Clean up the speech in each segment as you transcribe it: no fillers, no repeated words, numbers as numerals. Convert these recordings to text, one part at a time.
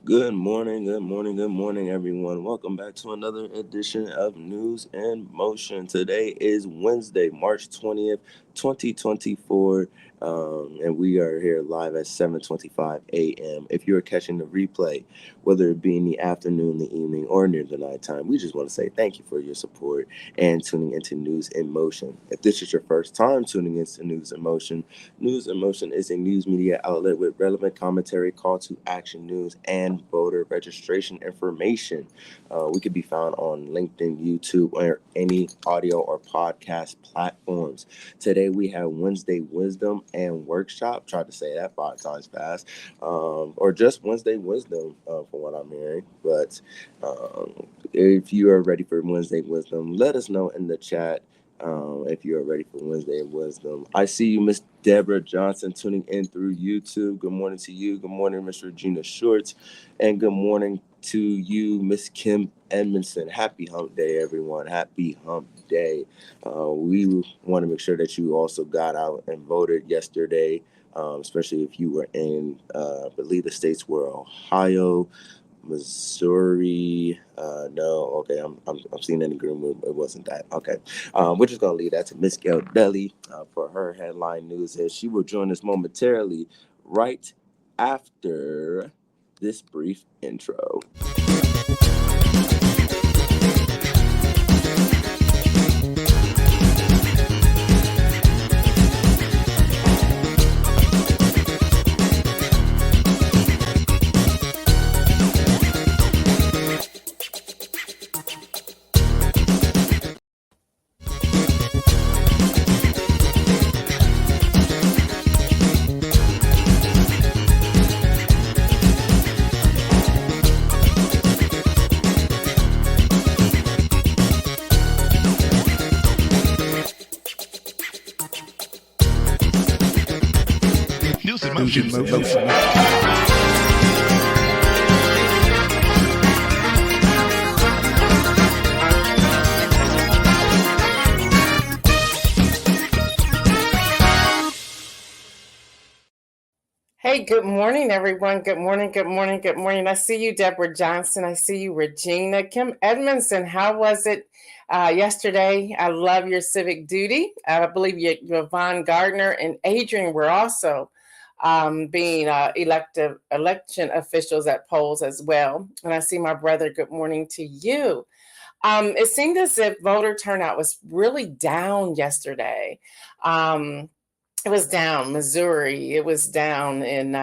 Good morning, good morning, good morning, everyone. Welcome back to another edition of News in Motion. Today is Wednesday, March 20th, 2024, and we are here live at 7:25 a.m. If you're catching the replay, whether it be in the afternoon, the evening, or near the nighttime, we just want to say thank you for your support and tuning into News in Motion. If this is your first time tuning into News in Motion is a news media outlet with relevant commentary, call to action news, and voter registration information. We can be found on LinkedIn, YouTube, or any audio or podcast platforms. Today we have Wednesday Wisdom and Workshop. Tried to say that 5 times fast, or just Wednesday Wisdom, from what I'm hearing. But if you are ready for Wednesday Wisdom, let us know in the chat if you are ready for Wednesday of Wisdom. I see you, Miss Deborah Johnson, tuning in through YouTube. Good morning to you. Good morning, Miss Regina Shorts. And good morning to you, Miss Kim Edmondson. Happy Hump Day, everyone. Happy Hump Day. We want to make sure that you also got out and voted yesterday, especially if you were in, I believe the states were Ohio, Missouri. No, okay, I'm seeing in the green room. It wasn't that. Okay, we're just gonna leave that to Miss Gail for her headline news. Here, she will join us momentarily, right after this brief intro. News in motion. Hey, good morning, everyone. Good morning, good morning, good morning. I see you, Deborah Johnson. I see you, Regina. Kim Edmondson, how was it yesterday? I love your civic duty. I believe Yvonne Gardner and Adrian were also being election officials at polls as well. And I see my brother, good morning to you. It seemed as if voter turnout was really down yesterday. It was down Missouri. It was down in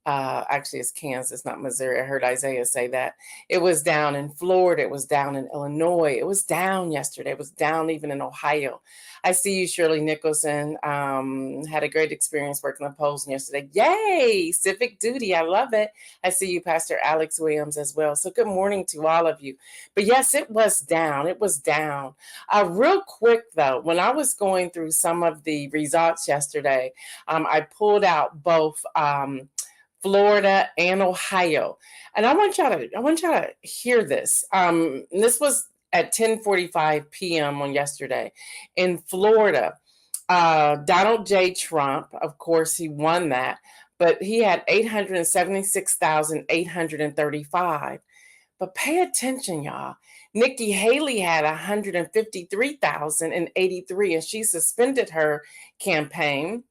actually it's Kansas, not Missouri. I heard Isaiah say that. It was down in Florida. It was down in Illinois. It was down yesterday. It was down even in Ohio. I see you, Shirley Nicholson. Had a great experience working the polls yesterday. Yay! Civic duty. I love it. I see you, Pastor Alex Williams, as well. So good morning to all of you. But yes, it was down. It was down. Real quick, though, when I was going through some of the results yesterday, I pulled out both Florida and Ohio. And I want y'all to hear this. This was at 10:45 p.m. on yesterday in Florida. Donald J. Trump, of course, he won that, but he had 876,835. But pay attention, y'all. Nikki Haley had 153,083, and she suspended her campaign.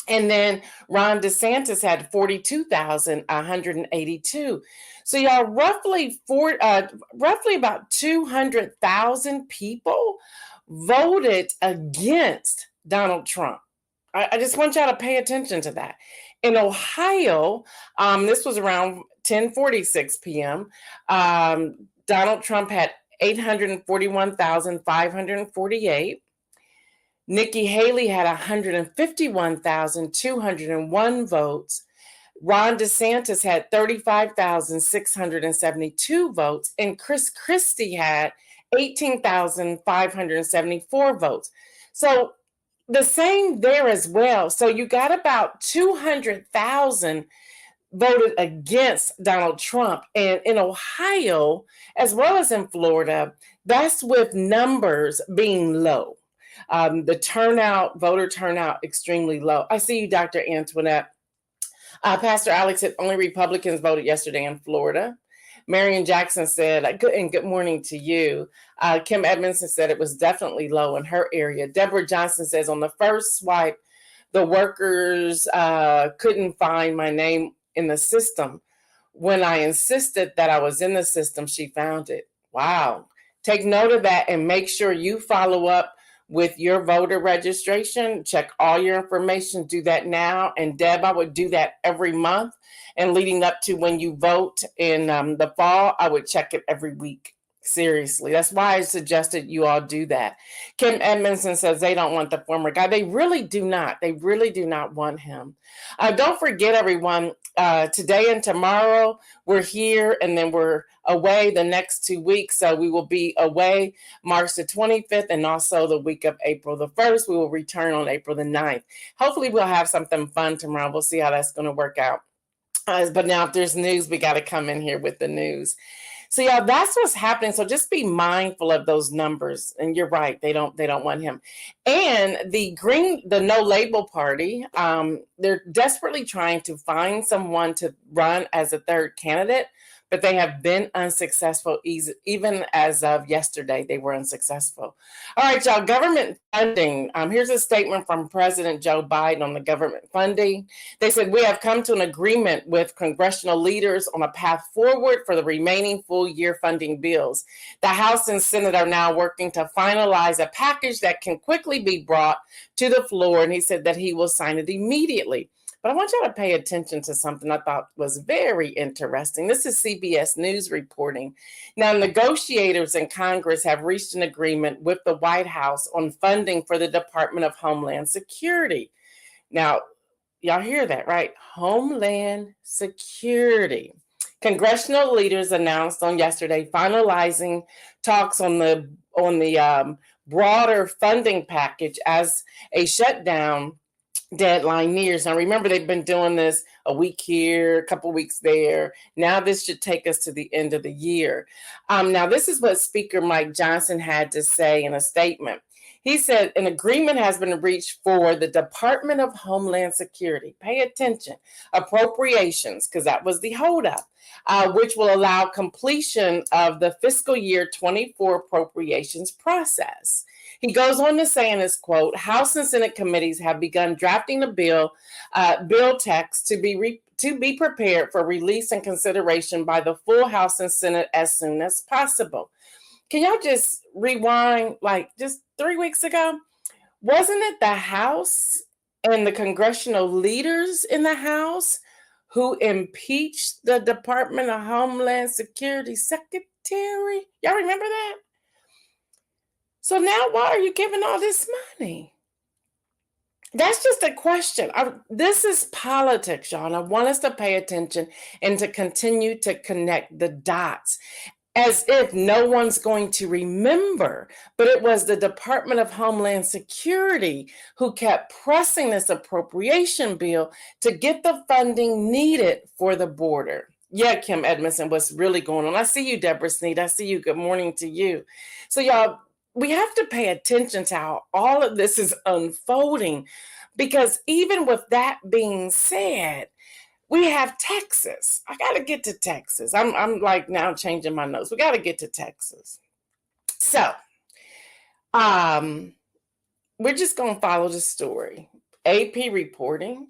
And then Ron DeSantis had 42,182. So y'all, roughly about 200,000 people voted against Donald Trump. I just want y'all to pay attention to that. In Ohio, this was around 10:46 p.m. Donald Trump had 841,548. Nikki Haley had 151,201 votes. Ron DeSantis had 35,672 votes, and Chris Christie had 18,574 votes. So the same there as well. So you got about 200,000 voted against Donald Trump. And in Ohio, as well as in Florida, that's with numbers being low. The voter turnout, extremely low. I see you, Dr. Antoinette. Pastor Alex said only Republicans voted yesterday in Florida. Marion Jackson said, good morning to you. Kim Edmondson said it was definitely low in her area. Deborah Johnson says on the first swipe, the workers couldn't find my name in the system. When I insisted that I was in the system, she found it. Wow. Take note of that and make sure you follow up with your voter registration. Check all your information. Do that now. And Deb, I would do that every month. And leading up to when you vote in the fall, I would check it every week. Seriously. That's why I suggested you all do that. Kim Edmondson says they don't want the former guy. They really do not. They really do not want him. Don't forget, everyone, today and tomorrow, we're here and then we're away the next 2 weeks. So we will be away March the 25th and also the week of April the 1st. We will return on April the 9th. Hopefully we'll have something fun tomorrow. We'll see how that's going to work out. But now if there's news, we got to come in here with the news. So y'all, that's what's happening. So just be mindful of those numbers. And you're right, they don't want him. And the no label party, they're desperately trying to find someone to run as a third candidate, but they have been unsuccessful. Even as of yesterday, they were unsuccessful. All right, y'all, government funding. Here's a statement from President Joe Biden on the government funding. They said, we have come to an agreement with congressional leaders on a path forward for the remaining full year funding bills. The House and Senate are now working to finalize a package that can quickly be brought to the floor. And he said that he will sign it immediately. But I want y'all to pay attention to something I thought was very interesting. This is CBS News reporting. Now, negotiators in Congress have reached an agreement with the White House on funding for the Department of Homeland Security. Now, y'all hear that, right? Homeland Security. Congressional leaders announced on yesterday finalizing talks on the broader funding package as a shutdown deadline nears. Now, remember, they've been doing this a week here, a couple weeks there. Now, this should take us to the end of the year. Now, this is what Speaker Mike Johnson had to say in a statement. He said an agreement has been reached for the Department of Homeland Security. Pay attention. Appropriations, because that was the holdup, which will allow completion of the fiscal year 24 appropriations process. He goes on to say in his quote, House and Senate committees have begun drafting the bill text to be prepared for release and consideration by the full House and Senate as soon as possible. Can y'all just rewind like just 3 weeks ago? Wasn't it the House and the congressional leaders in the House who impeached the Department of Homeland Security Secretary? Y'all remember that? So now why are you giving all this money? That's just a question. This is politics, y'all. And I want us to pay attention and to continue to connect the dots as if no one's going to remember. But it was the Department of Homeland Security who kept pressing this appropriation bill to get the funding needed for the border. Yeah, Kim Edmondson, what's really going on? I see you, Deborah Sneed. I see you. Good morning to you. So y'all, we have to pay attention to how all of this is unfolding, because even with that being said, we have Texas. I got to get to Texas. I'm like now changing my notes. We got to get to Texas. So we're just going to follow the story. AP reporting.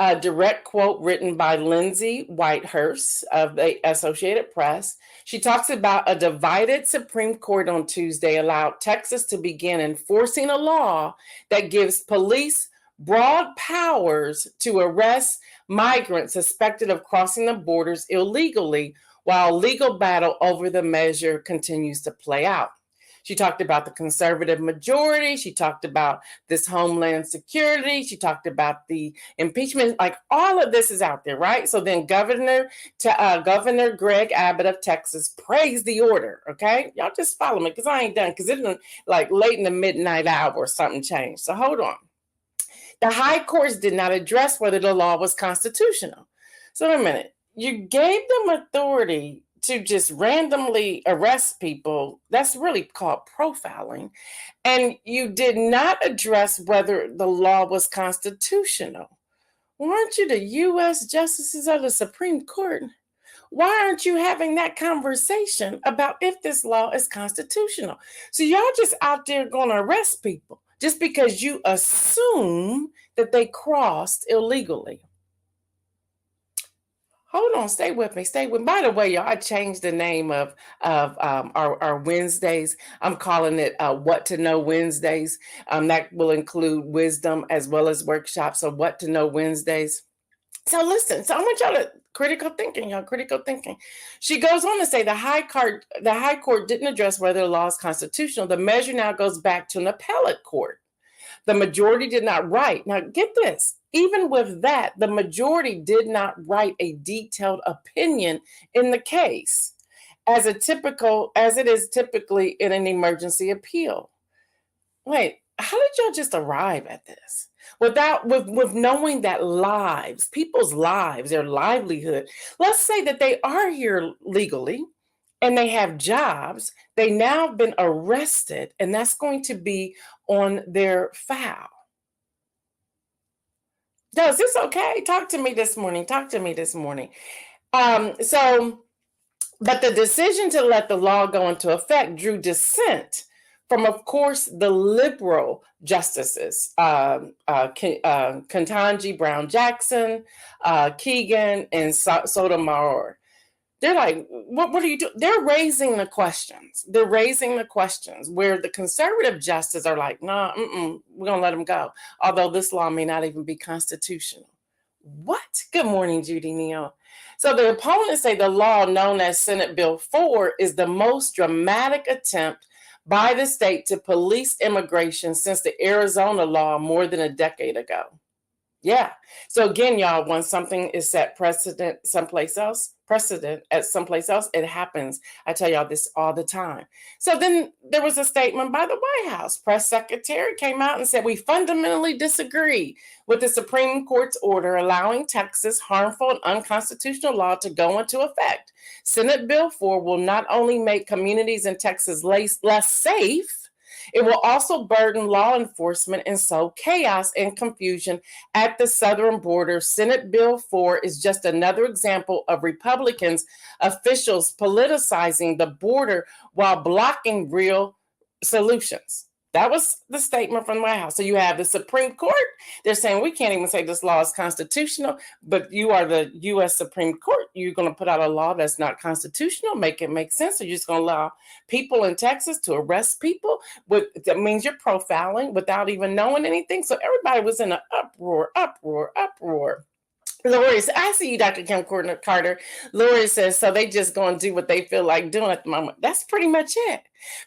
A direct quote written by Lindsay Whitehurst of the Associated Press. She talks about a divided Supreme Court on Tuesday allowed Texas to begin enforcing a law that gives police broad powers to arrest migrants suspected of crossing the borders illegally, while legal battle over the measure continues to play out. She talked about the conservative majority. She talked about this Homeland Security. She talked about the impeachment. Like all of this is out there, right? So then Governor Greg Abbott of Texas praised the order. Okay, y'all just follow me because I ain't done, because it's like late in the midnight hour or something changed. So hold on. The high courts did not address whether the law was constitutional. So wait a minute. You gave them authority to just randomly arrest people. That's really called profiling. And you did not address whether the law was constitutional. Well, aren't you the U.S. justices of the Supreme Court? Why aren't you having that conversation about if this law is constitutional? So y'all just out there going to arrest people just because you assume that they crossed illegally. Hold on, stay with me, stay with me. By the way, y'all, I changed the name of our Wednesdays. I'm calling it What to Know Wednesdays. That will include wisdom as well as workshops. So What to Know Wednesdays. So listen, so I want y'all to critical thinking, y'all, critical thinking. She goes on to say the high court didn't address whether the law is constitutional. The measure now goes back to an appellate court. The majority did not write. Now get this. Even with that, the majority did not write a detailed opinion in the case, as it is typically in an emergency appeal. Wait, how did y'all just arrive at this? With knowing that people's lives, their livelihood, let's say that they are here legally and they have jobs, they now have been arrested, and that's going to be on their file. Is this okay? Talk to me this morning. Talk to me this morning. But the decision to let the law go into effect drew dissent from, of course, the liberal justices, Ketanji Brown Jackson, Keegan, and Sotomayor. They're like, what are you doing? They're raising the questions. They're raising the questions where the conservative justices are like, nah, we're going to let them go. Although this law may not even be constitutional. What? Good morning, Judy Neal. So the opponents say the law known as Senate Bill 4 is the most dramatic attempt by the state to police immigration since the Arizona law more than a decade ago. Yeah. So again, y'all, when something is set precedent at someplace else, it happens. I tell y'all this all the time. So then there was a statement by the White House. Press secretary came out and said, we fundamentally disagree with the Supreme Court's order allowing Texas harmful and unconstitutional law to go into effect. Senate Bill 4 will not only make communities in Texas less safe, it will also burden law enforcement and sow chaos and confusion at the southern border. Senate Bill 4 is just another example of Republicans officials politicizing the border while blocking real solutions. That was the statement from the White House. So you have the Supreme Court. They're saying we can't even say this law is constitutional, but you are the U.S. Supreme Court. You're going to put out a law that's not constitutional, make it make sense. So you're just going to allow people in Texas to arrest people. That means you're profiling without even knowing anything. So everybody was in an uproar. Lori, I see you, Dr. Kim Carter. Lori says, so they just going to do what they feel like doing at the moment. That's pretty much it.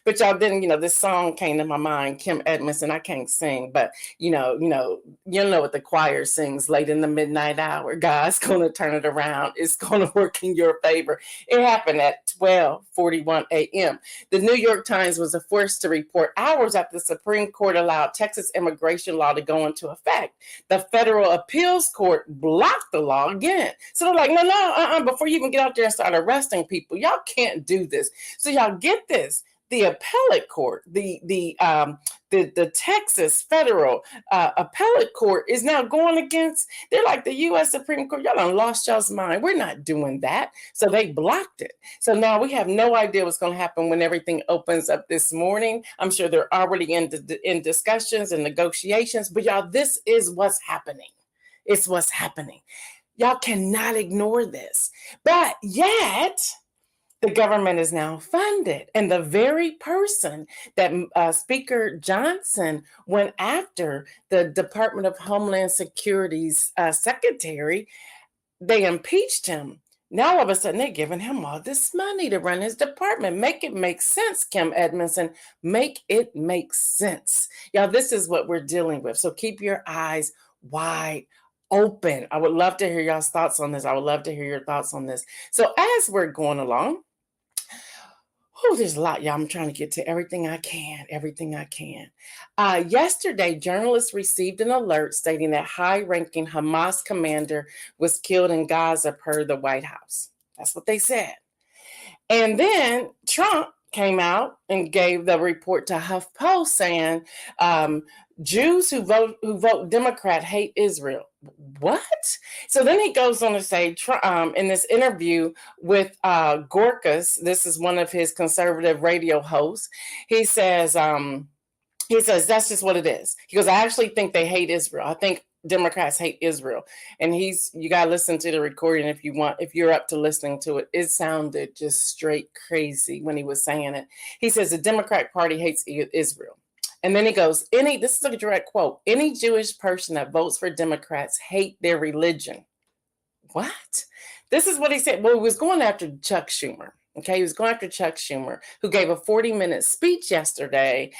But y'all, then, this song came to my mind, Kim Edmondson. I can't sing, but you know what the choir sings late in the midnight hour. God's going to turn it around. It's going to work in your favor. It happened at 12:41 a.m. The New York Times was forced to report hours after the Supreme Court allowed Texas immigration law to go into effect. The federal appeals court blocked the law again. So they're like, no, before you even get out there and start arresting people, y'all can't do this. So y'all get this. The appellate court, the Texas federal appellate court is now going against, they're like the U.S. Supreme Court. Y'all done lost y'all's mind. We're not doing that. So they blocked it. So now we have no idea what's going to happen when everything opens up this morning. I'm sure they're already in discussions and negotiations, but y'all, this is what's happening. It's what's happening. Y'all cannot ignore this. But yet, the government is now funded. And the very person that Speaker Johnson went after, the Department of Homeland Security's secretary, they impeached him. Now, all of a sudden, they're giving him all this money to run his department. Make it make sense, Kim Edmondson. Make it make sense. Y'all, this is what we're dealing with. So keep your eyes wide open. I would love to hear y'all's thoughts on this. I would love to hear your thoughts on this. So as we're going along, there's a lot, y'all. I'm trying to get to everything I can. Yesterday, journalists received an alert stating that high-ranking Hamas commander was killed in Gaza per the White House. That's what they said. And then Trump came out and gave the report to HuffPost saying Jews who vote Democrat hate Israel. What? So then he goes on to say in this interview with Gorkas, this is one of his conservative radio hosts. He says that's just what it is. He goes, I actually think they hate Israel. I think Democrats hate Israel. And you got to listen to the recording if you're up to listening to it. It sounded just straight crazy when he was saying it. He says the Democratic Party hates Israel. And then he goes, this is a direct quote, any Jewish person that votes for Democrats hate their religion. What? This is what he said. Well, he was going after Chuck Schumer. Okay, he was going after Chuck Schumer, who gave a 40-minute speech yesterday,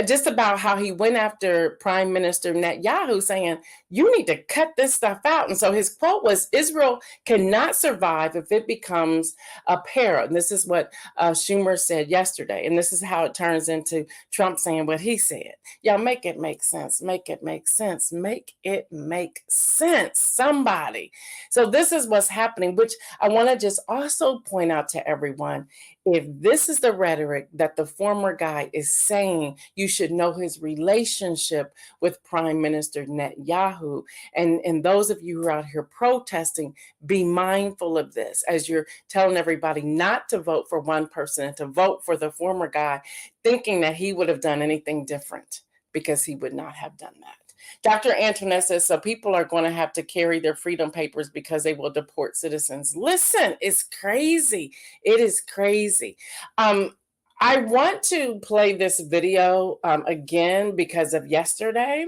just about how he went after Prime Minister Netanyahu, saying, you need to cut this stuff out. And so his quote was, Israel cannot survive if it becomes a para. And this is what Schumer said yesterday. And this is how it turns into Trump saying what he said. Y'all, make it make sense. Make it make sense. Make it make sense. Somebody. So this is what's happening, which I want to just also point out to everyone. If this is the rhetoric that the former guy is saying, you should know his relationship with Prime Minister Netanyahu. And those of you who are out here protesting, be mindful of this as you're telling everybody not to vote for one person and to vote for the former guy, thinking that he would have done anything different, because he would not have done that. Dr. Antoinette says, so people are going to have to carry their freedom papers because they will deport citizens. Listen, it's crazy. It is crazy. I want to play this video again because of yesterday.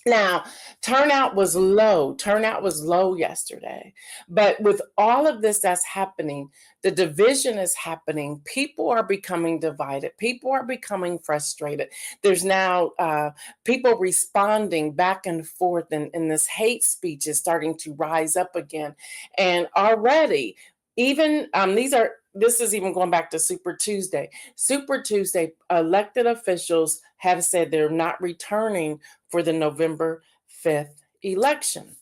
Now, turnout was low. Turnout was low yesterday. But with all of this that's happening, the division is happening. People are becoming divided. People are becoming frustrated. There's now people responding back and forth, and this hate speech is starting to rise up again. And already, even this is even going back to Super Tuesday. Super Tuesday, elected officials have said they're not returning for the November 5th election.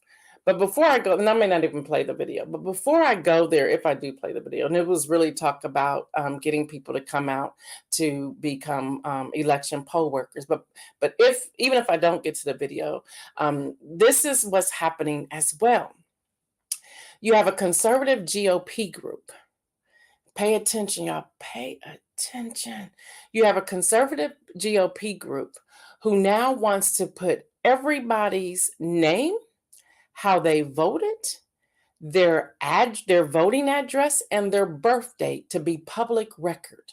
But before I go, and I may not even play the video, but before I go there, if I do play the video, and it was really talk about getting people to come out to become election poll workers. But even if I don't get to the video, this is what's happening as well. You have a conservative GOP group. Pay attention, y'all. Pay attention. You have a conservative GOP group who now wants to put everybody's name, how they voted, their voting address, and their birth date to be public record.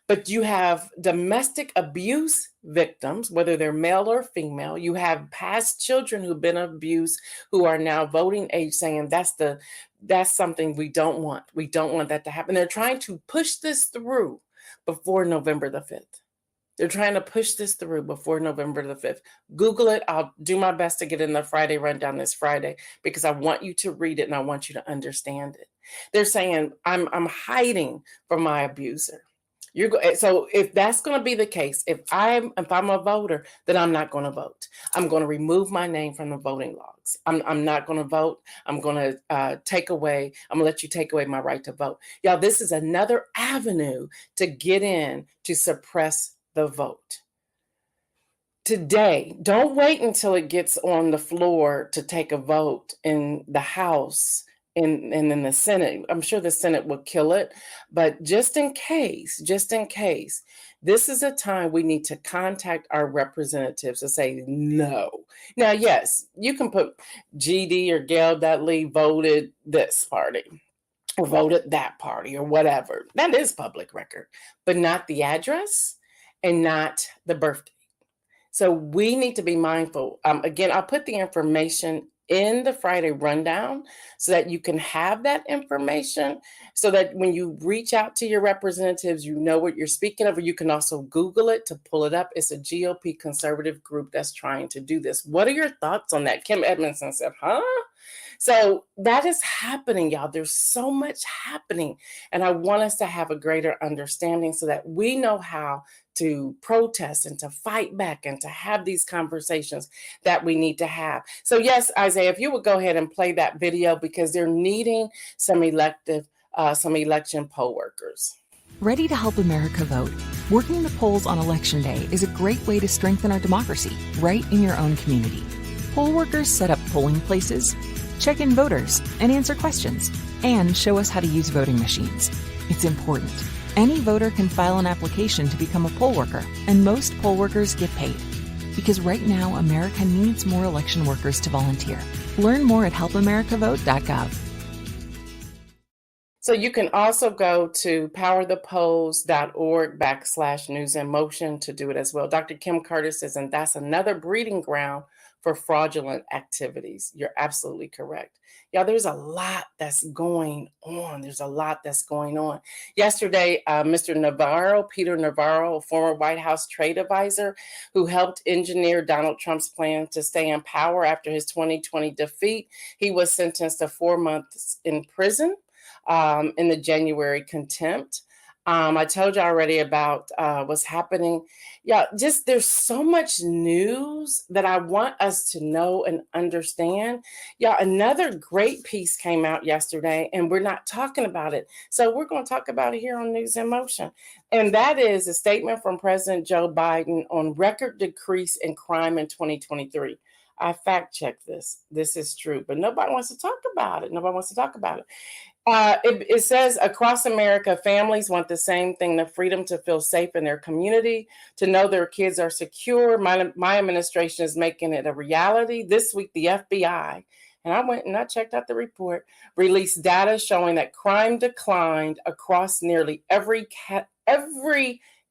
But you have domestic abuse victims, whether they're male or female. You have past children who've been abused who are now voting age, saying that's something we don't want. We don't want that to happen. They're trying to push this through before November the 5th. They're trying to push this through before November the 5th. Google it. I'll do my best to get in the Friday rundown this Friday, because I want you to read it and I want you to understand it. They're saying, I'm hiding from my abuser. So if that's going to be the case, if I'm a voter, then I'm not going to vote. I'm going to remove my name from the voting logs. I'm not going to vote. I'm going to I'm going to let you take away my right to vote. Y'all, this is another avenue to get in to suppress the vote. Today, don't wait until it gets on the floor to take a vote in the House and in the Senate. I'm sure the Senate will kill it, but just in case, this is a time we need to contact our representatives to say no. Now, yes, you can put GD or Gail Dudley voted this party or voted that party or whatever. That is public record, but not the address and not the birthday. So we need to be mindful. Again, I'll put the information in the Friday rundown so that you can have that information, so that when you reach out to your representatives, you know what you're speaking of. Or you can also Google it to pull it up. It's a GOP conservative group that's trying to do this. What are your thoughts on that? Kim Edmondson said, huh? So that is happening, y'all. There's so much happening. And I want us to have a greater understanding so that we know how to protest and to fight back and to have these conversations that we need to have. So yes, Isaiah, if you would go ahead and play that video, because they're needing some election poll workers. Ready to help America vote? Working the polls on Election Day is a great way to strengthen our democracy right in your own community. Poll workers set up polling places, check in voters, and answer questions, and show us how to use voting machines. It's important. Any voter can file an application to become a poll worker, and most poll workers get paid. Because right now, America needs more election workers to volunteer. Learn more at helpamericavote.gov. So you can also go to powerthepolls.org/news in motion to do it as well. Dr. Kim Curtis says, and that's another breeding ground for fraudulent activities. You're absolutely correct. Yeah, there's a lot that's going on. Yesterday, Peter Navarro, a former White House trade advisor who helped engineer Donald Trump's plan to stay in power after his 2020 defeat, he was sentenced to 4 months in prison in the January contempt. I told you already about what's happening. Yeah, just there's so much news that I want us to know and understand. Yeah, another great piece came out yesterday, and we're not talking about it. So we're going to talk about it here on News in Motion. And that is a statement from President Joe Biden on record decrease in crime in 2023. I fact checked this. This is true, but nobody wants to talk about it. It says across America, families want the same thing, the freedom to feel safe in their community, to know their kids are secure. My administration is making it a reality. This week, the FBI, and I went and I checked out the report, released data showing that crime declined across nearly every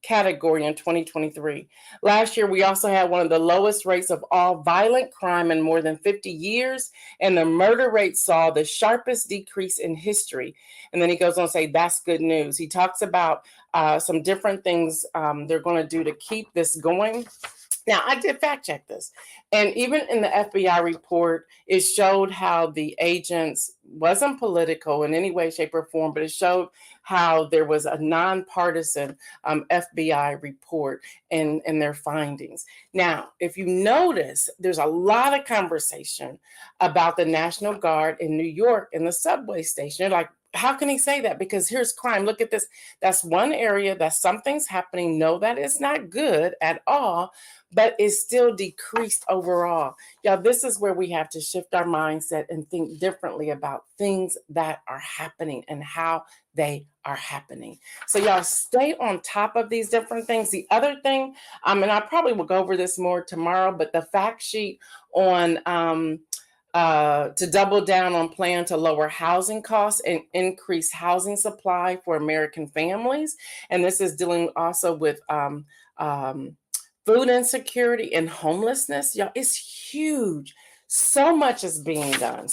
category in 2023. Last year, we also had one of the lowest rates of all violent crime in more than 50 years, and the murder rate saw the sharpest decrease in history. And then he goes on to say, that's good news. He talks about some different things they're going to do to keep this going. Now, I did fact check this. And even in the FBI report, it showed how the agents wasn't political in any way, shape, or form, but it showed how there was a nonpartisan FBI report and their findings. Now, if you notice, there's a lot of conversation about the National Guard in New York in the subway station. You're like, how can he say that? Because here's crime. Look at this. That's one area that something's happening. No, that is not good at all, but it's still decreased overall. Yeah, this is where we have to shift our mindset and think differently about things that are happening and how they are happening. So y'all stay on top of these different things. The other thing, and I probably will go over this more tomorrow, but the fact sheet on to double down on plan to lower housing costs and increase housing supply for American families. And this is dealing also with food insecurity and homelessness. Y'all, it's huge. So much is being done.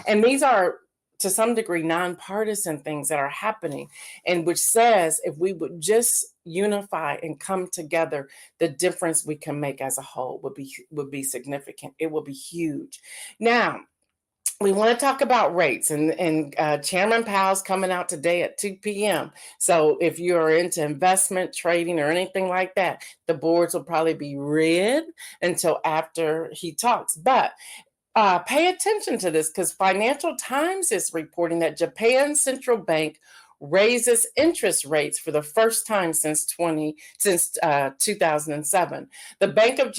And these are, to some degree, nonpartisan things that are happening, and which says if we would just unify and come together, the difference we can make as a whole would be significant. It will be huge. Now, we want to talk about rates, and Chairman Powell's coming out today at 2 p.m. So if you're into investment, trading, or anything like that, the boards will probably be red until after he talks. But pay attention to this, because Financial Times is reporting that Japan's central bank raises interest rates for the first time since 2007. The Bank of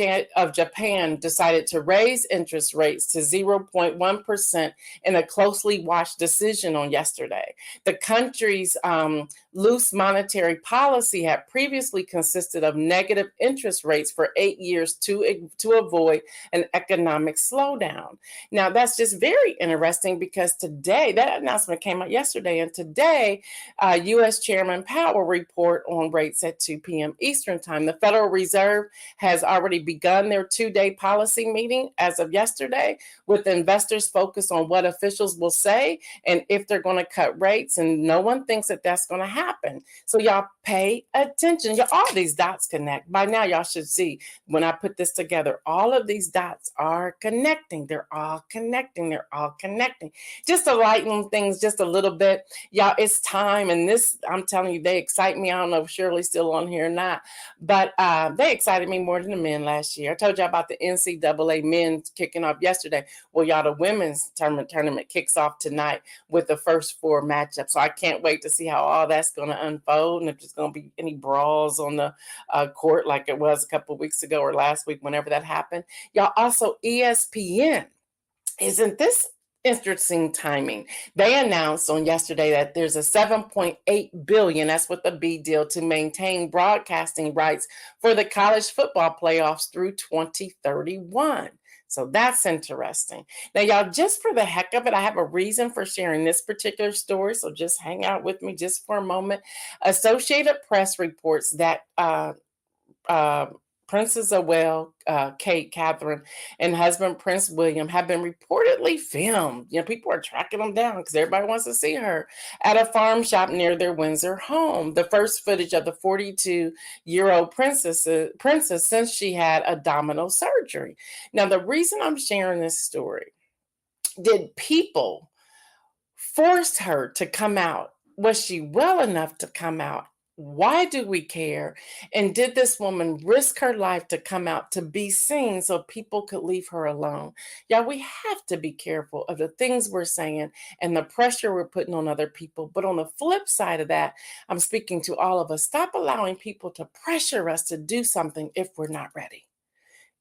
Japan decided to raise interest rates to 0.1% in a closely watched decision on yesterday. The country's loose monetary policy had previously consisted of negative interest rates for 8 years to avoid an economic slowdown. Now, that's just very interesting, because today, that announcement came out yesterday, and today, U.S. Chairman Powell report on rates at 2 p.m. Eastern Time. The Federal Reserve has already begun their 2-day policy meeting as of yesterday, with investors focused on what officials will say and if they're going to cut rates, and no one thinks that that's going to happen. So y'all pay attention. All these dots connect. By now, y'all should see, when I put this together, all of these dots are connecting. They're all connecting. Just to lighten things just a little bit, y'all, it's time time. And this, I'm telling you, they excite me. I don't know if Shirley's still on here or not, but they excited me more than the men last year. I told you about the NCAA men kicking off yesterday. Well, y'all, the women's tournament kicks off tonight with the first 4 matchups. So I can't wait to see how all that's going to unfold, and if there's going to be any brawls on the court like it was a couple of weeks ago or last week, whenever that happened. Y'all, also ESPN. Isn't this interesting timing? They announced on yesterday that there's a 7.8 billion, that's with the B deal, to maintain broadcasting rights for the college football playoffs through 2031. So that's interesting. Now, y'all, just for the heck of it, I have a reason for sharing this particular story. So just hang out with me just for a moment. Associated Press reports that Princess Awell, Kate, Catherine, and husband Prince William have been reportedly filmed. You know, people are tracking them down because everybody wants to see her at a farm shop near their Windsor home. The first footage of the 42-year-old princess since she had abdominal surgery. Now, the reason I'm sharing this story, did people force her to come out? Was she well enough to come out? Why do we care? And did this woman risk her life to come out to be seen so people could leave her alone? Yeah, we have to be careful of the things we're saying and the pressure we're putting on other people. But on the flip side of that, I'm speaking to all of us. Stop allowing people to pressure us to do something if we're not ready.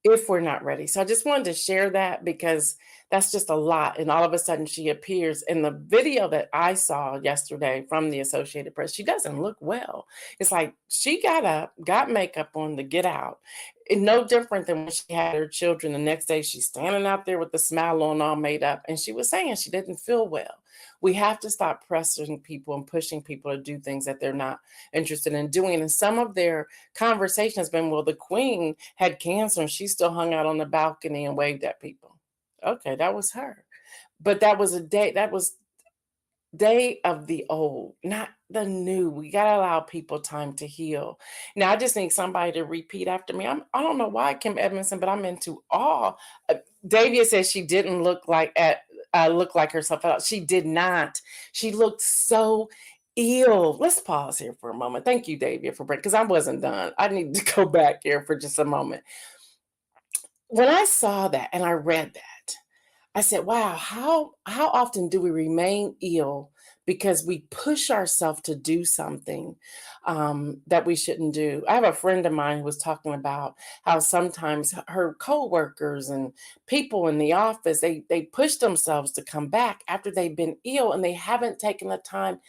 If we're not ready. So I just wanted to share that because that's just a lot. And all of a sudden she appears in the video that I saw yesterday from the Associated Press. She doesn't look well. It's like she got up, got makeup on to get out. And no different than when she had her children. The next day she's standing out there with the smile on, all made up. And she was saying she didn't feel well. We have to stop pressing people and pushing people to do things that they're not interested in doing. And some of their conversation has been, well, the queen had cancer and she still hung out on the balcony and waved at people. Okay, that was her. But that was day of the old, not the new. We got to allow people time to heal. Now, I just need somebody to repeat after me. I don't know why, Kim Edmondson, but I'm into awe. Davia says she didn't look like herself at all. She did not. She looked so ill. Let's pause here for a moment. Thank you, Davia, for break, because I wasn't done. I need to go back here for just a moment. When I saw that and I read that, I said, wow, how often do we remain ill because we push ourselves to do something that we shouldn't do? I have a friend of mine who was talking about how sometimes her coworkers and people in the office, they push themselves to come back after they've been ill and they haven't taken the time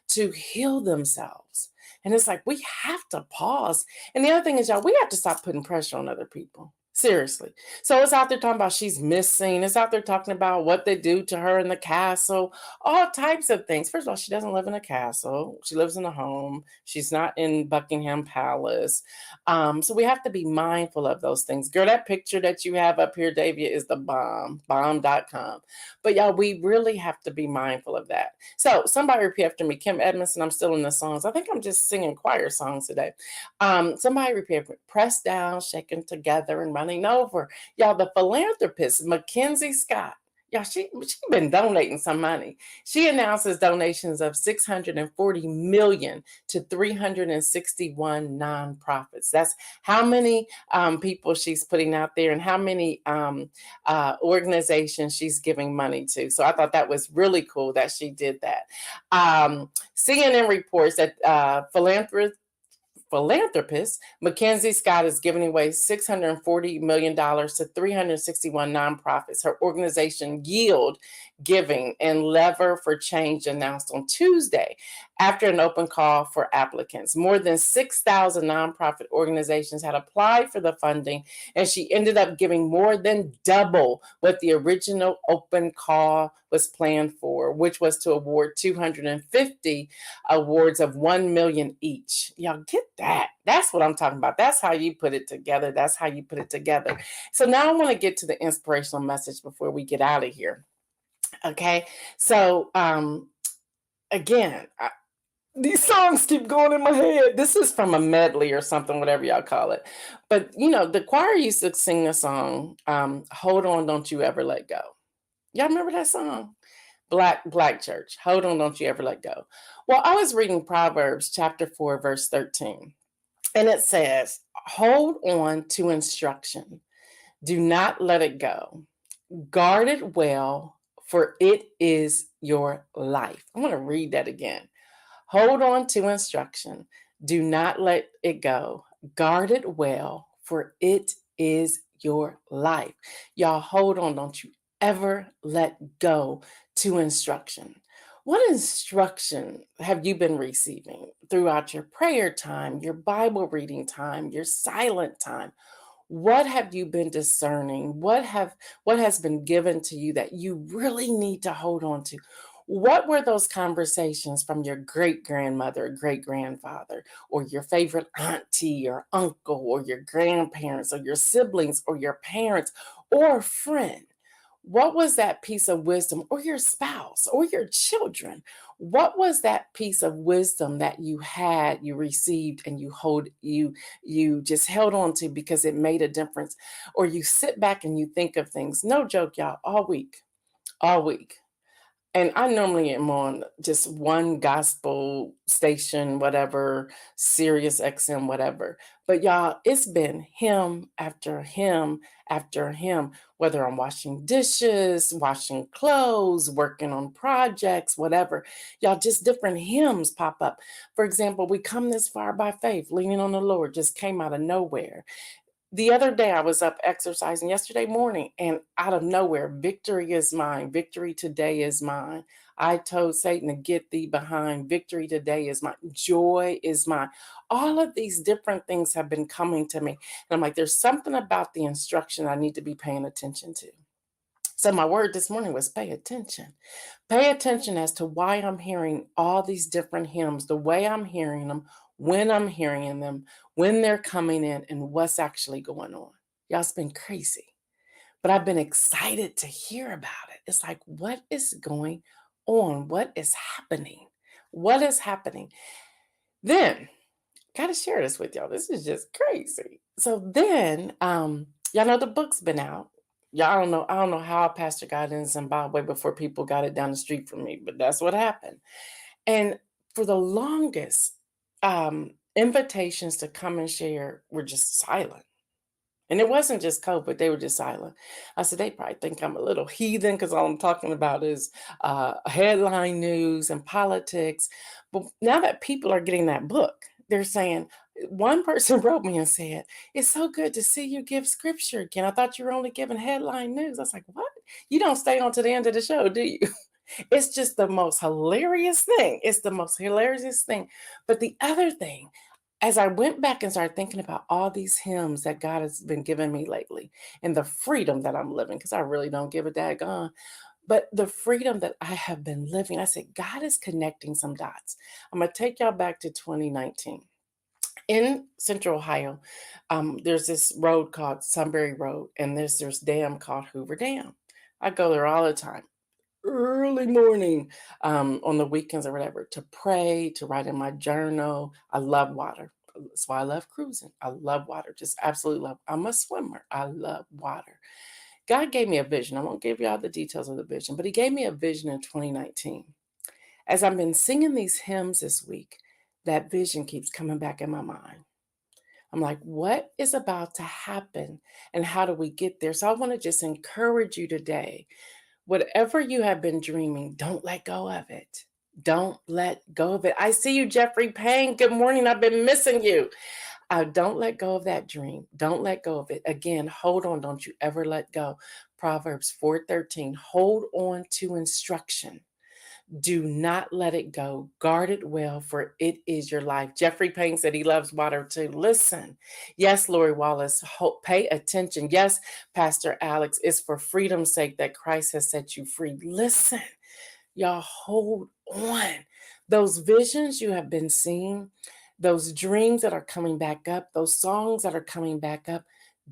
to heal themselves. And it's like, we have to pause. And the other thing is, y'all, we have to stop putting pressure on other people. Seriously. So it's out there talking about she's missing. It's out there talking about what they do to her in the castle, all types of things. First of all, she doesn't live in a castle. She lives in a home. She's not in Buckingham Palace. So we have to be mindful of those things. Girl, that picture that you have up here, Davia, is the bomb.com. But y'all, we really have to be mindful of that. So somebody repeat after me. Kim Edmondson, I'm still in the songs. I think I'm just singing choir songs today. Somebody repeat, press down, shaking together, and running over. Y'all, the philanthropist, Mackenzie Scott, y'all, she been donating some money. She announces donations of $640 million to 361 nonprofits. That's how many people she's putting out there and how many organizations she's giving money to. So I thought that was really cool that she did that. CNN reports that philanthropist Mackenzie Scott is giving away $640 million to 361 nonprofits. Her organization Yield Giving and Lever for Change announced on Tuesday after an open call for applicants. More than 6,000 nonprofit organizations had applied for the funding, and she ended up giving more than double what the original open call was planned for, which was to award 250 awards of $1 million each. Y'all get that? That's what I'm talking about. That's how you put it together. That's how you put it together. So now I want to get to the inspirational message before we get out of here. Okay, so again, these songs keep going in my head. This is from a medley or something, whatever y'all call it. But, you know, the choir used to sing a song, Hold On, Don't You Ever Let Go. Y'all remember that song? Black church. Hold on, don't you ever let go. Well, I was reading Proverbs chapter 4, verse 13, and it says, hold on to instruction. Do not let it go. Guard it well, for it is your life. I'm going to read that again. Hold on to instruction. Do not let it go. Guard it well, for it is your life. Y'all, hold on. Don't you ever let go to instruction. What instruction have you been receiving throughout your prayer time, your Bible reading time, your silent time? What have you been discerning? What has been given to you that you really need to hold on to? What were those conversations from your great grandmother, great grandfather, or your favorite auntie or uncle, or your grandparents, or your siblings, or your parents, or a friend? What was that piece of wisdom, or your spouse, or your children? What was that piece of wisdom that you had, you received, and you just held on to because it made a difference? Or you sit back and you think of things. No joke, y'all, all week. And I normally am on just one gospel station, whatever, Sirius XM, whatever. But y'all, it's been hymn after hymn after hymn, whether I'm washing dishes, washing clothes, working on projects, whatever. Y'all, just different hymns pop up. For example, we come this far by faith, leaning on the Lord, just came out of nowhere. The other day, I was up exercising yesterday morning, and out of nowhere, victory is mine. Victory today is mine. I told Satan to get thee behind. Victory today is mine. Joy is mine. All of these different things have been coming to me. And I'm like, there's something about the instruction I need to be paying attention to. So my word this morning was pay attention. Pay attention as to why I'm hearing all these different hymns, the way I'm hearing them, when I'm hearing them, when they're coming in, and what's actually going on. Y'all, it's been crazy, but I've been excited to hear about it. It's like, what is going on? What is happening? What is happening? Then, gotta share this with y'all. This is just crazy. So then, y'all know the book's been out. Y'all I don't know how Pastor got in Zimbabwe before people got it down the street from me, but that's what happened. And for the longest, invitations to come and share were just silent. And it wasn't just COVID, they were just silent. I said, they probably think I'm a little heathen because all I'm talking about is headline news and politics. But now that people are getting that book, they're saying, one person wrote me and said, it's so good to see you give scripture again. I thought you were only giving headline news. I was like, what? You don't stay on to the end of the show, do you? It's just the most hilarious thing. It's the most hilarious thing. But the other thing, as I went back and started thinking about all these hymns that God has been giving me lately and the freedom that I'm living, because I really don't give a daggone, but the freedom that I have been living, I said, God is connecting some dots. I'm going to take y'all back to 2019. In Central Ohio, there's this road called Sunbury Road, and there's this dam called Hoover Dam. I go there all the time early morning, on the weekends or whatever, to pray, to write in my journal. I love water. That's why I love cruising. I love water, just absolutely love. I'm a swimmer. I love water. God gave me a vision. I won't give you all the details of the vision, but he gave me a vision in 2019. As I've been singing these hymns this week, that vision keeps coming back in my mind. I'm like, what is about to happen and how do we get there? So I want to just encourage you today. Whatever you have been dreaming, don't let go of it. Don't let go of it. I see you, Jeffrey Payne. Good morning. I've been missing you. Don't let go of that dream. Don't let go of it. Again, hold on. Don't you ever let go. Proverbs 4:13. Hold on to instruction. Do not let it go. Guard it well, for it is your life. Jeffrey Payne said he loves water too. Listen. Yes, Lori Wallace, pay attention. Yes, Pastor Alex, it's for freedom's sake that Christ has set you free. Listen, y'all, hold on. Those visions you have been seeing, those dreams that are coming back up, those songs that are coming back up,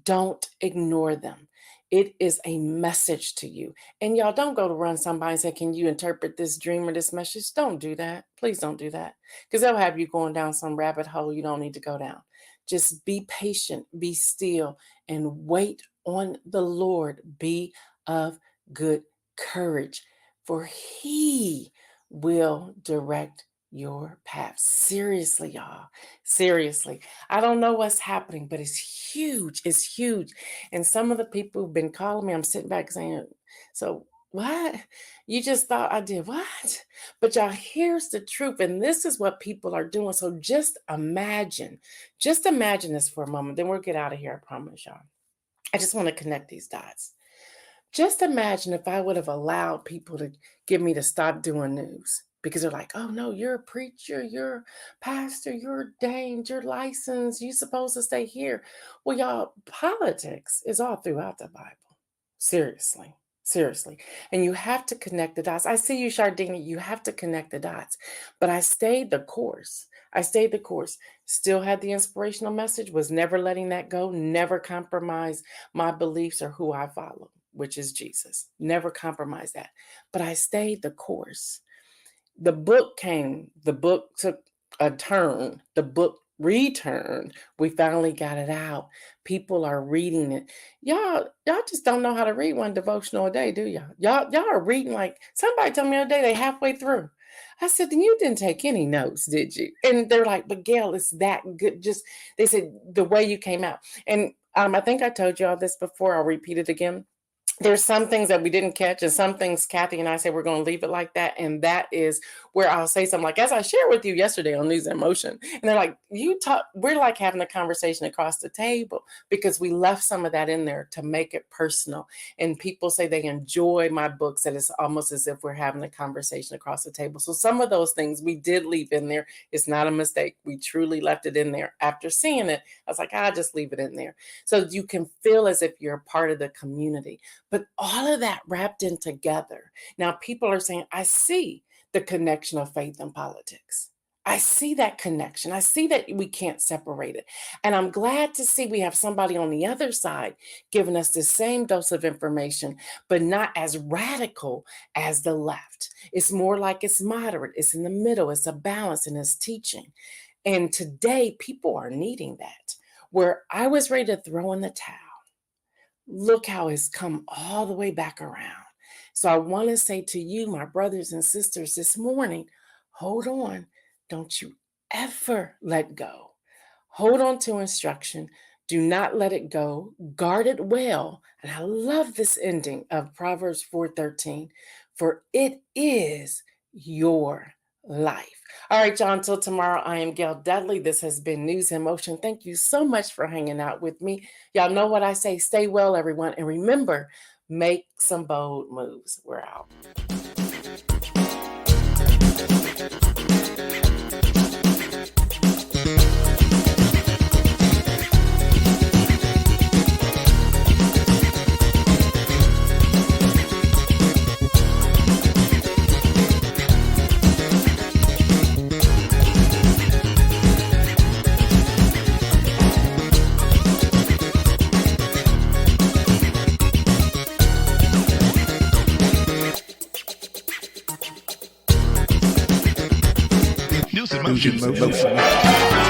don't ignore them. It is a message to you. And y'all, don't go to run somebody and say, can you interpret this dream or this message? Don't do that. Please don't do that. Because they'll have you going down some rabbit hole you don't need to go down. Just be patient, be still, and wait on the Lord. Be of good courage. for he will direct your path. Seriously, y'all. Seriously. I don't know what's happening, but it's huge. It's huge. And some of the people who've been calling me, I'm sitting back saying, so what? You just thought I did what? But y'all, here's the truth. And this is what people are doing. So just imagine this for a moment. Then we'll get out of here. I promise y'all. I just want to connect these dots. Just imagine if I would have allowed people to get me to stop doing news because they're like, oh no, you're a preacher, you're a pastor, you're ordained, you're licensed, you're supposed to stay here. Well, y'all, politics is all throughout the Bible. Seriously. Seriously. And you have to connect the dots. I see you, Shardini. You have to connect the dots. But I stayed the course. Still had the inspirational message, was never letting that go, never compromise my beliefs or who I follow, which is Jesus. Never compromise that. But I stayed the course. The book came, the book took a turn, the book returned. We finally got it out. People are reading it. Y'all just don't know how to read one devotional a day, do y'all? Y'all are reading like somebody told me the other day they halfway through. I said, then you didn't take any notes, did you? And they're like, but Gail, it's that good. Just they said the way you came out. And I think I told you all this before. I'll repeat it again. There's some things that we didn't catch, and some things Kathy and I say we're going to leave it like that. And that is where I'll say something like, as I shared with you yesterday on News and Emotion. And they're like, we're like having a conversation across the table because we left some of that in there to make it personal. And people say they enjoy my books, that it's almost as if we're having a conversation across the table. So some of those things we did leave in there. It's not a mistake. We truly left it in there. After seeing it, I was like, I'll just leave it in there. So you can feel as if you're a part of the community. But all of that wrapped in together. Now, people are saying, I see the connection of faith and politics. I see that connection. I see that we can't separate it. And I'm glad to see we have somebody on the other side giving us the same dose of information, but not as radical as the left. It's more like it's moderate. It's in the middle. It's a balance in its teaching. And today, people are needing that. Where I was ready to throw in the towel, look how it's come all the way back around. So I want to say to you, my brothers and sisters, this morning, hold on. Don't you ever let go. Hold on to instruction. Do not let it go. Guard it well. And I love this ending of Proverbs 4:13, for it is your life. All right, y'all, until tomorrow, I am Gail Dudley. This has been News in Motion. Thank you so much for hanging out with me. Y'all know what I say. Stay well, everyone. And remember, make some bold moves. We're out. News in Motion.